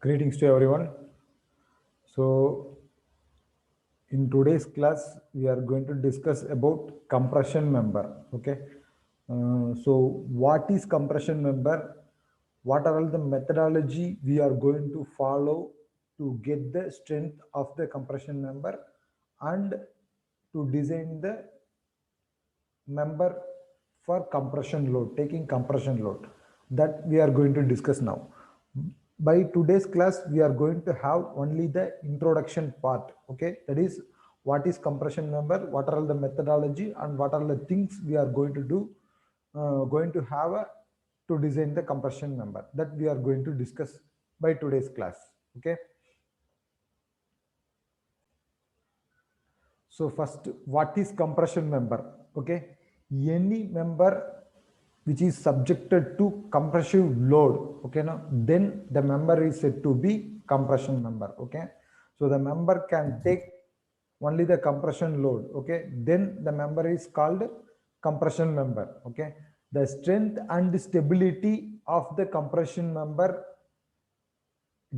Greetings to everyone. So, in today's class, we are going to discuss about compression member. Okay. So, what is compression member? What are all the methodology we are going to follow to get the strength of the compression member and to design the member for compression load, taking compression load, that we are going to discuss now. By today's class, we are going to have only the introduction part. Okay, that is what is compression member, what are all the methodology, and what are the things we are going to do, going to have to design the compression member, that we are going to discuss by today's class. Okay. So first, what is compression member? Okay, any member which is subjected to compressive load, okay, now then the member is said to be compression member. Okay, so the member can take only the compression load. Okay, then the member is called compression member. Okay, the strength and stability of the compression member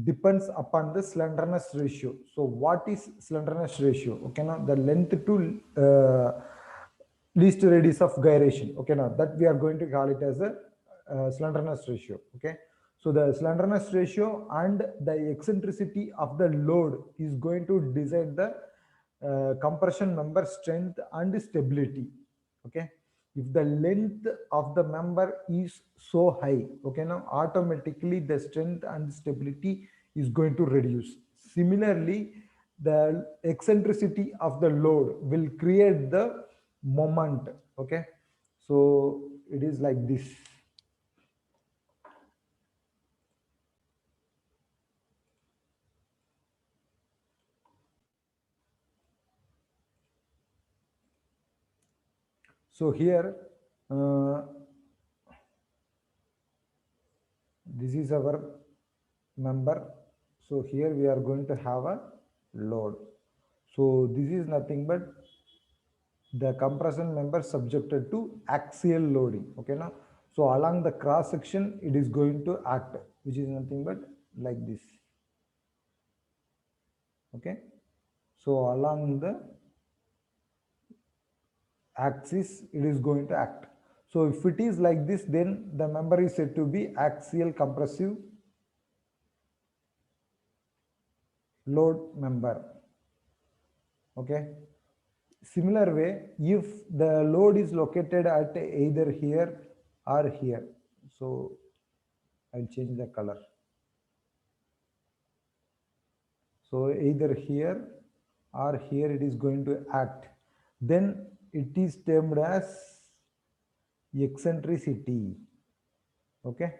depends upon the slenderness ratio. So what is slenderness ratio? Okay, now the length to least radius of gyration. Okay, now that we are going to call it as a slenderness ratio. Okay, so the slenderness ratio and the eccentricity of the load is going to decide the compression member strength and stability. Okay, if the length of the member is so high, okay, now automatically the strength and stability is going to reduce. Similarly, the eccentricity of the load will create the moment. Okay, so it is like this. So here this is our member. So here we are going to have a load. So this is nothing but the compression member subjected to axial loading. Okay, now so along the cross section it is going to act, which is nothing but like this. Okay, so along the axis it is going to act. So if it is like this, then the member is said to be axial compressive load member. Okay, similar way, if the load is located at either here or here, so I'll change the color. So either here or here it is going to act, then it is termed as eccentricity. Okay,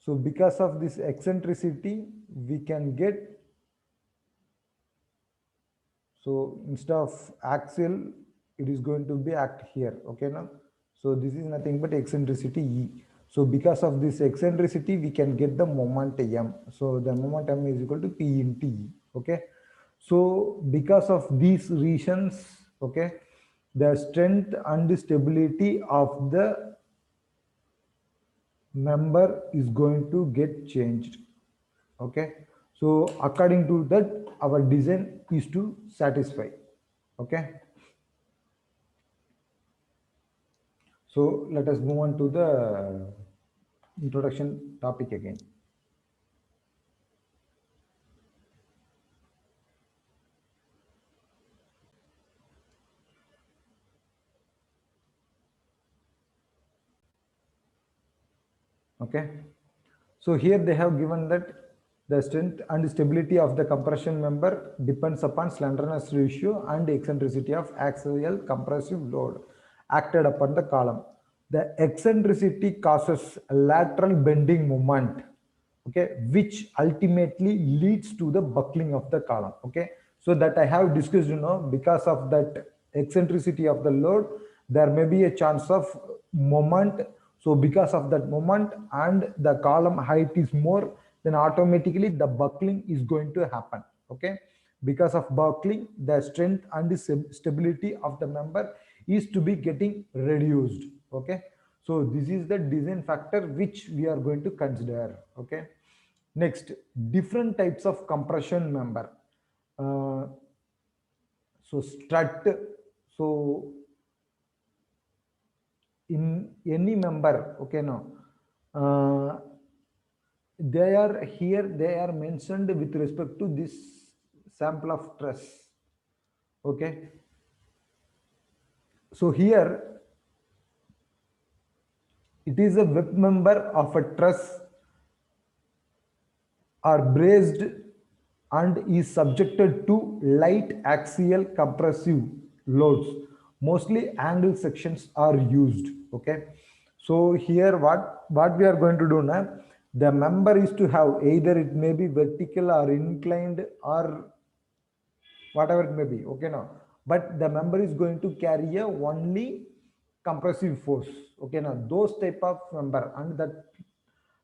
so because of this eccentricity we can get, so instead of axial it is going to be act here. Okay, now so this is nothing but eccentricity E. So because of this eccentricity we can get the moment M. So the moment M is equal to P into E. Okay, so because of these reasons, okay, the strength and stability of the member is going to get changed. Okay, so according to that our design is to satisfy. Okay, so let us move on to the introduction topic again. Okay, so here they have given that the strength and stability of the compression member depends upon slenderness ratio and eccentricity of axial compressive load acted upon the column. The eccentricity causes a lateral bending moment, okay, which ultimately leads to the buckling of the column. Okay, so that I have discussed, because of that eccentricity of the load, there may be a chance of moment. So because of that moment and the column height is more, then automatically the buckling is going to happen. Okay, because of buckling the strength and the stability of the member is to be getting reduced. Okay, so this is the design factor which we are going to consider. Okay, Next, different types of compression member. So strut, so in any member, okay, now they are here, they are mentioned with respect to this sample of truss, okay. So here it is a web member of a truss are braced and is subjected to light axial compressive loads. Mostly angle sections are used. Okay. So here what we are going to do now, the member is to have either it may be vertical or inclined or whatever it may be. Okay, now but the member is going to carry a only compressive force. Okay, now those type of member, and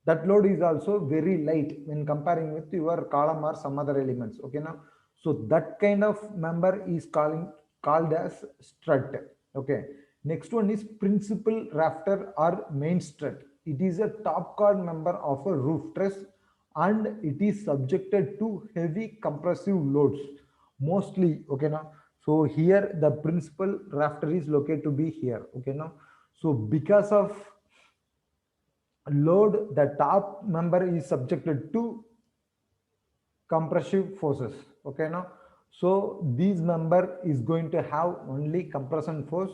that load is also very light when comparing with your column or some other elements. Okay, now so that kind of member is called as strut. Okay, next one is principal rafter or main strut. It is a top chord member of a roof truss and it is subjected to heavy compressive loads mostly. Okay, now so here the principal rafter is located to be here. Okay, now so because of load, the top member is subjected to compressive forces. Okay, now so this member is going to have only compression force,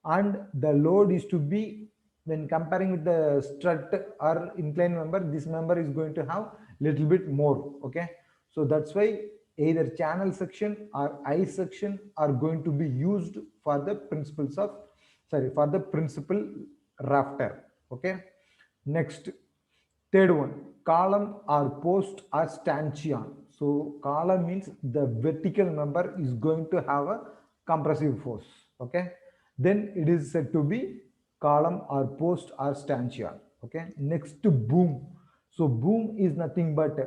and the load is to be, when comparing with the strut or inclined member, this member is going to have little bit more. Okay, so that's why either channel section or I section are going to be used for the principles of, sorry, for the principal rafter. Okay, next, third one, column or post or stanchion. So column means the vertical member is going to have a compressive force. Okay, then it is said to be column or post or stanchion. Okay, next to boom. So boom is nothing but,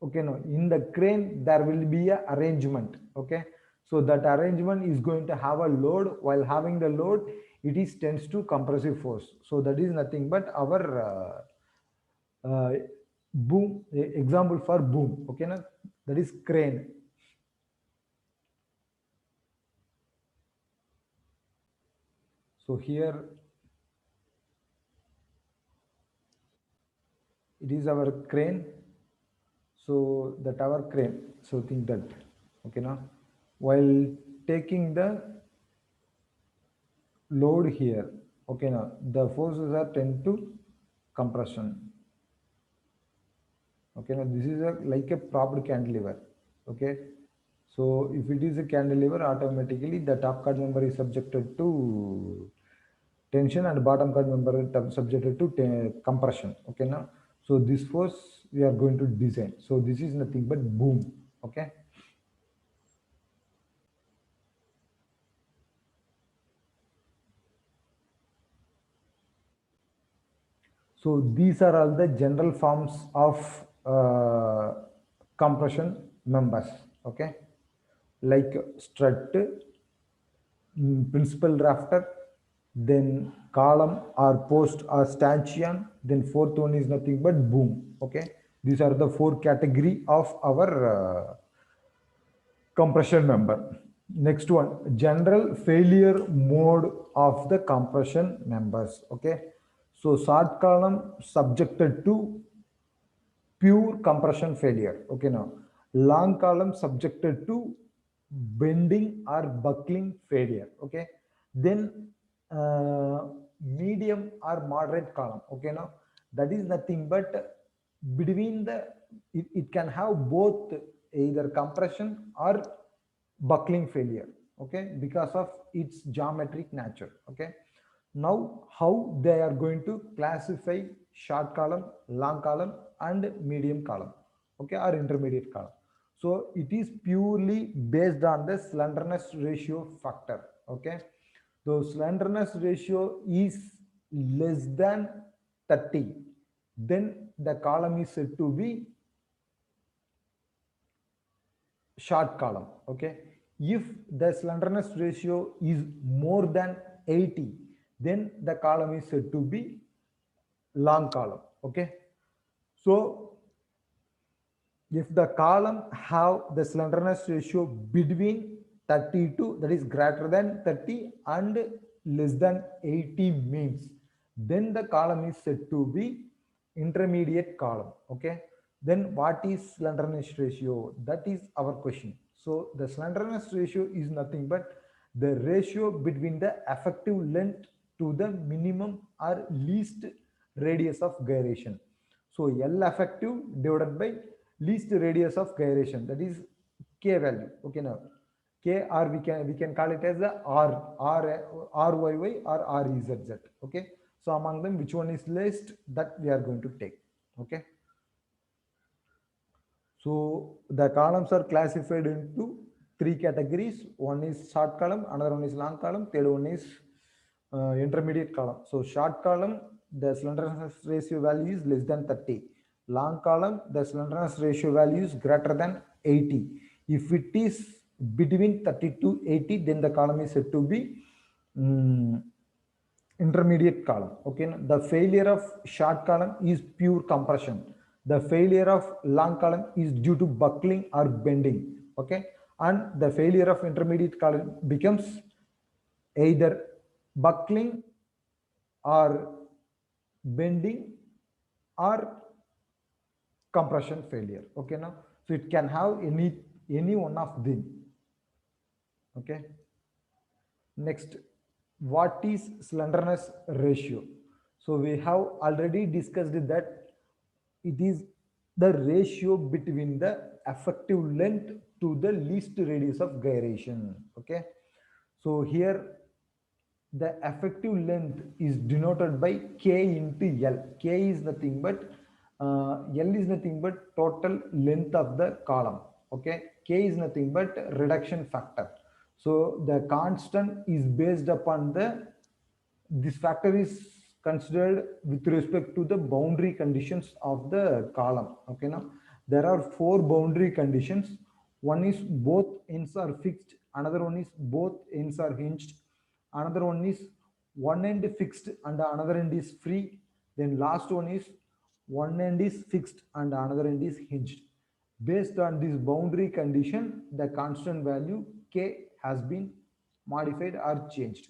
okay, no, in the crane there will be a arrangement. Okay, so that arrangement is going to have a load. While having the load, it is tends to compressive force. So that is nothing but our boom, example for boom. Okay, na, that is crane. So here it is our crane. So the tower crane, so think that. Okay, now while taking the load here, okay, now the forces are tend to compression. Okay, now this is a like a propped cantilever. Okay, so if it is a cantilever, automatically the top chord member is subjected to tension and bottom chord member is subjected to compression. Okay, now so this force we are going to design. So this is nothing but boom. Okay, so these are all the general forms of compression members. Okay, like strut, principal rafter, then column or post or stanchion, then fourth one is nothing but boom. Okay, these are the four category of our compression member. Next one, general failure mode of the compression members. Okay, so short column subjected to pure compression failure. Okay, now long column subjected to bending or buckling failure. Okay, then medium or moderate column. Okay, now that is nothing but between the, it can have both either compression or buckling failure. Okay, because of its geometric nature. Okay, now how they are going to classify short column, long column and medium column, okay, or intermediate column. So it is purely based on the slenderness ratio factor. Okay, so slenderness ratio is less than 30, then the column is said to be short column. Okay, if the slenderness ratio is more than 80, then the column is said to be long column. Okay, so if the column have the slenderness ratio between 32, that is greater than 30, and less than 80 means, then the column is said to be intermediate column. Okay, then what is slenderness ratio? That is our question. So the slenderness ratio is nothing but the ratio between the effective length to the minimum or least radius of gyration. So L effective divided by least radius of gyration, that is K value. Okay, now K, or we can call it as the RYY or REZZ. Okay, so among them which one is least, that we are going to take. Okay, so the columns are classified into three categories. One is short column, another one is long column, third one is intermediate column. So short column, the slenderness ratio value is less than 30. Long column, the slenderness ratio value is greater than 80. If it is between 30 to 80, then the column is said to be intermediate column. Okay, the failure of short column is pure compression. The failure of long column is due to buckling or bending. Okay, and the failure of intermediate column becomes either buckling or bending or compression failure. Okay, now so it can have any one of them. Okay, next, what is slenderness ratio? So we have already discussed that it is the ratio between the effective length to the least radius of gyration. Okay, so here the effective length is denoted by K into L. K is nothing but L is nothing but total length of the column. Okay, K is nothing but reduction factor. So the constant is based upon this factor is considered with respect to the boundary conditions of the column. Okay, now there are four boundary conditions. One is both ends are fixed, another one is both ends are hinged, another one is one end fixed and another end is free, then last one is one end is fixed and another end is hinged. Based on this boundary condition, the constant value K has been modified or changed.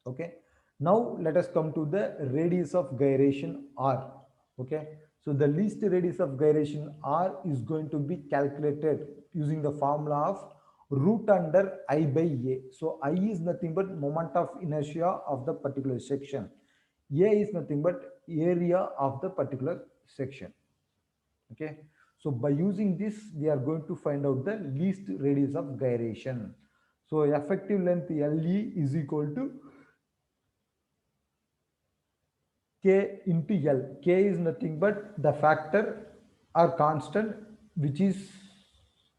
Okay, now let us come to the radius of gyration R. Okay, so the least radius of gyration R is going to be calculated using the formula of root under I by A. So I is nothing but moment of inertia of the particular section. A is nothing but area of the particular section. Okay, so by using this we are going to find out the least radius of gyration. So effective length LE is equal to K into L. K is nothing but the factor or constant which is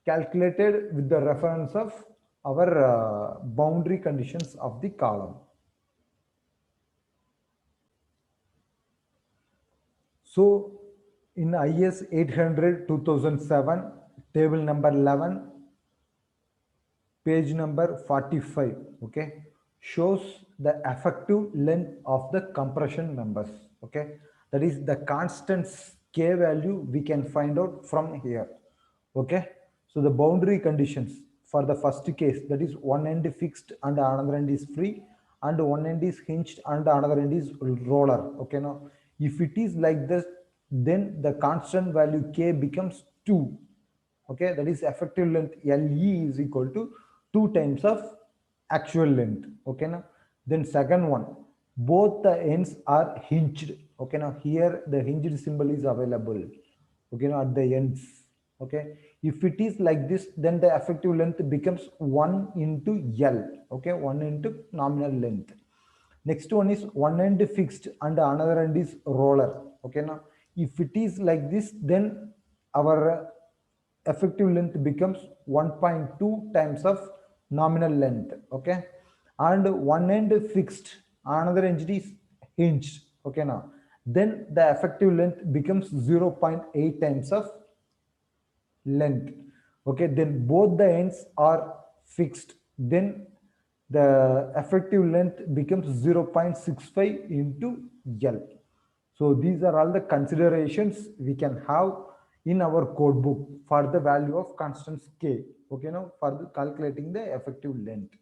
calculated with the reference of our boundary conditions of the column. So in IS 800 2007, table number 11, page number 45, okay, shows the effective length of the compression members. Okay, that is the constants K value we can find out from here. Okay, so the boundary conditions for the first case, that is one end fixed and another end is free, and one end is hinged and another end is roller. Okay, now if it is like this, then the constant value K becomes 2. Okay, that is effective length LE is equal to 2 times of actual length. Okay, now then second one, both the ends are hinged. Okay, now here the hinged symbol is available. Okay, now at the ends. Okay, if it is like this, then the effective length becomes 1 into L. Okay, 1 into nominal length. Next one is one end fixed and another end is roller. Okay, now if it is like this, then our effective length becomes 1.2 times of nominal length. Okay, and one end fixed, another end is hinged. Okay, now then the effective length becomes 0.8 times of length. Okay, then both the ends are fixed, then the effective length becomes 0.65 into L. So these are all the considerations we can have in our code book for the value of constants k. Okay, now for calculating the effective length.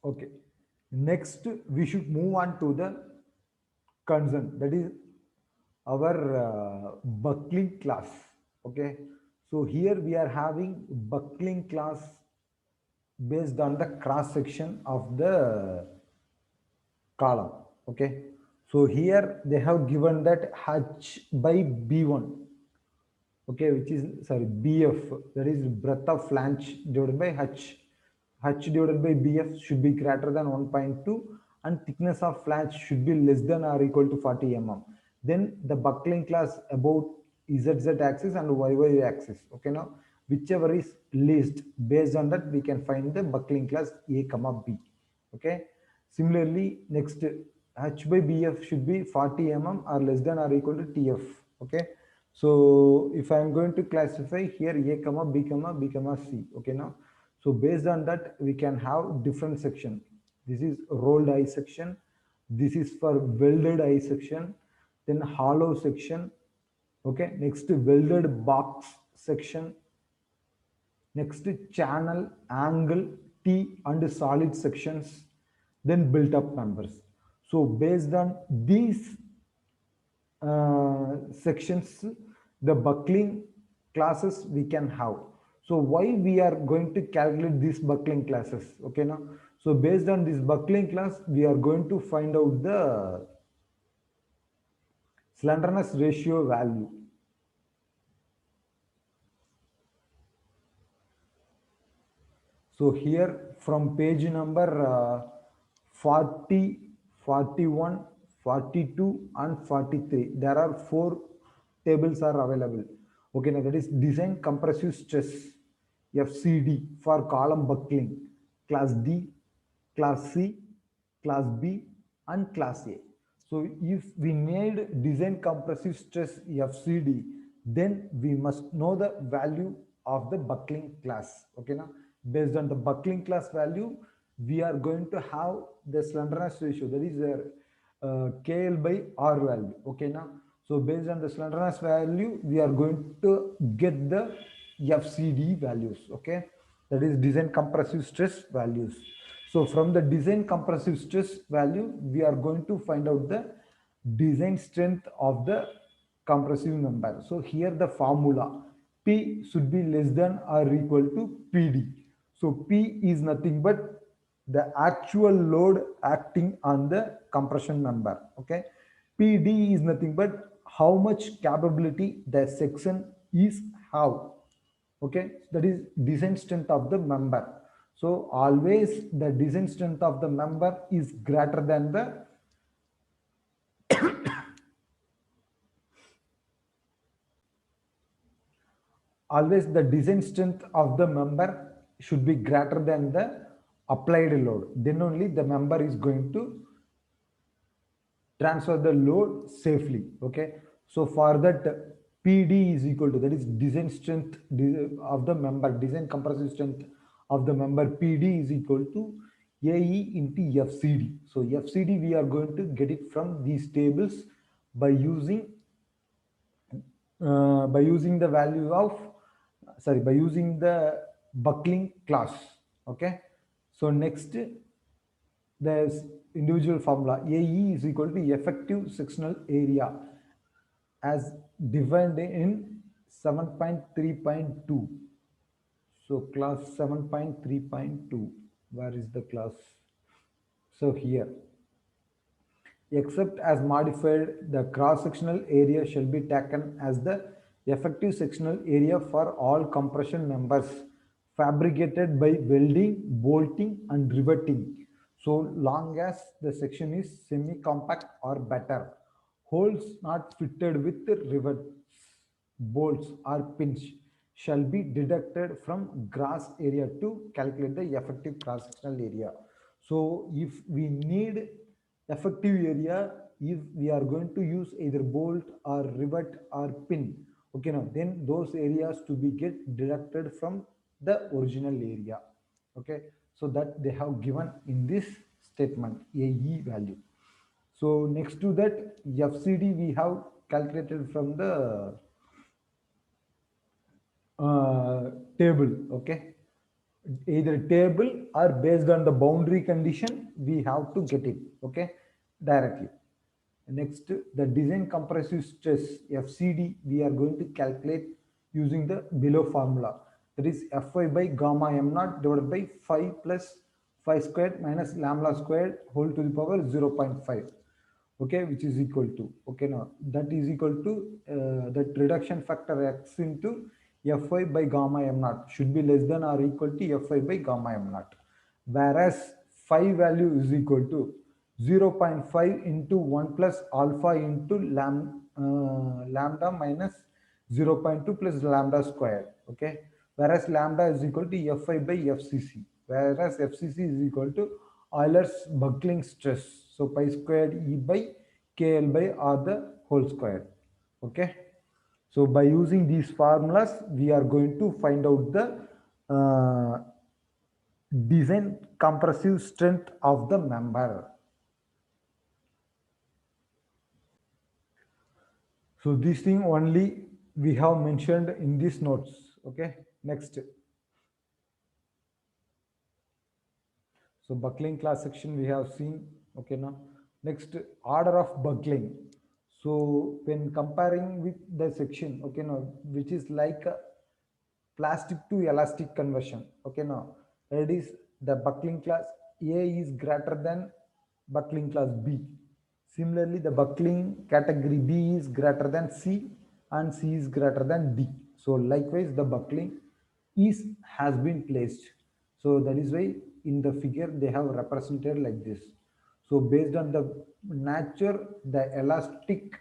Okay, next we should move on to the concern, that is our buckling class. Okay, so here we are having buckling class based on the cross section of the column. Okay, so here they have given that h by b1, okay, which is, sorry, bf, that is breadth of flange divided by h divided by bf should be greater than 1.2, and thickness of flange should be less than or equal to 40 mm. Then the buckling class about zz axis and yy axis. Okay, now whichever is least, based on that we can find the buckling class a comma b. Okay, similarly next, h by bf should be 40 mm or less than or equal to tf. Okay, so if I am going to classify here a comma b comma b comma c. Okay, now so based on that we can have different section. This is rolled eye section, this is for welded eye section, then hollow section. Okay, next welded box section, next channel, angle, T and solid sections, then built up members. So based on these sections, the buckling classes we can have. So why we are going to calculate these buckling classes? Okay, now so based on this buckling class we are going to find out the slenderness ratio value. So here from page number 40, 41, 42 and 43, there are 4 tables are available. Okay, now that is design compressive stress, FCD, for column buckling, class D, class C, class B and class A. So if we need design compressive stress FCD, then we must know the value of the buckling class. Okay, now based on the buckling class value, we are going to have the slenderness ratio, that is KL by R value. Okay, now so based on the slenderness value we are going to get the FCD values. Okay, that is design compressive stress values. So from the design compressive stress value we are going to find out the design strength of the compressive member. So here the formula, P should be less than or equal to PD. So P is nothing but the actual load acting on the compression member. Okay, PD is nothing but how much capability the section is have. Okay, that is design strength of the member. So always the design strength of the member is greater than the always the design strength of the member should be greater than the applied load. Then only the member is going to transfer the load safely. Okay, so for that PD is equal to, that is design strength of the member, design compressive strength of the member, PD is equal to AE into FCD. So FCD we are going to get it from these tables by using the value of, sorry, by using the buckling class. Okay, so next there's individual formula. AE is equal to effective sectional area as defined in 7.3.2. So class 7.3.2, where is the class? So here, except as modified, the cross-sectional area shall be taken as the effective sectional area for all compression members fabricated by welding, bolting and riveting, so long as the section is semi-compact or better. Holes not fitted with rivets, bolts or pins shall be deducted from gross area to calculate the effective cross-sectional area. So if we need effective area, if we are going to use either bolt or rivet or pin, okay, now then those areas to be get deducted from the original area. Okay, so that they have given in this statement AE value. So next to that, FCD we have calculated from the table. Okay, either table or based on the boundary condition, we have to get it. Okay, directly. Next, the design compressive stress FCD we are going to calculate using the below formula, that is Fy by gamma m naught divided by phi plus phi squared minus lambda squared whole to the power 0.5. Okay, which is equal to, okay, now that is equal to that reduction factor x into Fy by gamma m naught should be less than or equal to Fy by gamma m naught, whereas phi value is equal to 0.5 into 1 plus alpha into lambda minus 0.2 plus lambda squared. Okay, whereas lambda is equal to Fi by FCC, whereas FCC is equal to Euler's buckling stress. So pi squared E by KL by R the whole square. Okay. So by using these formulas, we are going to find out the design compressive strength of the member. So this thing only we have mentioned in these notes. Okay. Next. So buckling class section we have seen. Okay, now next, order of buckling. So when comparing with the section, okay, now which is like a plastic to elastic conversion. Okay, now it is the buckling class A is greater than buckling class B. Similarly, the buckling category B is greater than C and C is greater than D. So likewise, the buckling is has been placed. So that is why in the figure they have represented like this. So based on the nature, the elastic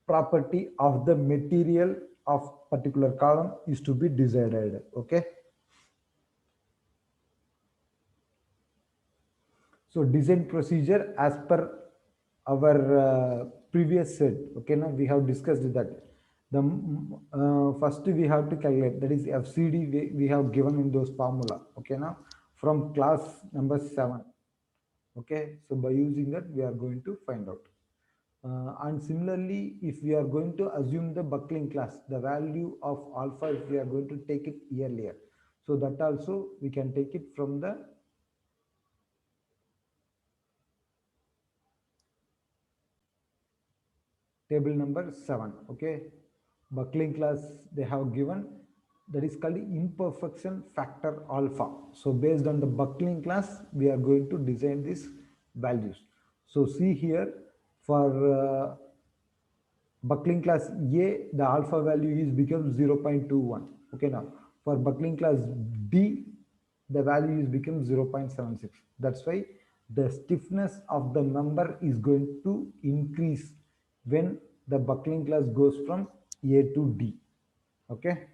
property of the material of particular column is to be decided. Okay. So design procedure as per our previous set. Okay, now we have discussed that. The first we have to calculate, that is FCD we have given in those formula. Okay, now from class number 7. Okay, so by using that we are going to find out. And similarly, if we are going to assume the buckling class, the value of alpha, if we are going to take it earlier, so that also we can take it from the table number 7. Okay, buckling class they have given, that is called imperfection factor alpha. So based on the buckling class we are going to design these values. So see here, for buckling class A, the alpha value is becomes 0.21. Okay, now for buckling class D, the value is becomes 0.76. That's why the stiffness of the member is going to increase when the buckling class goes from A to D. Okay.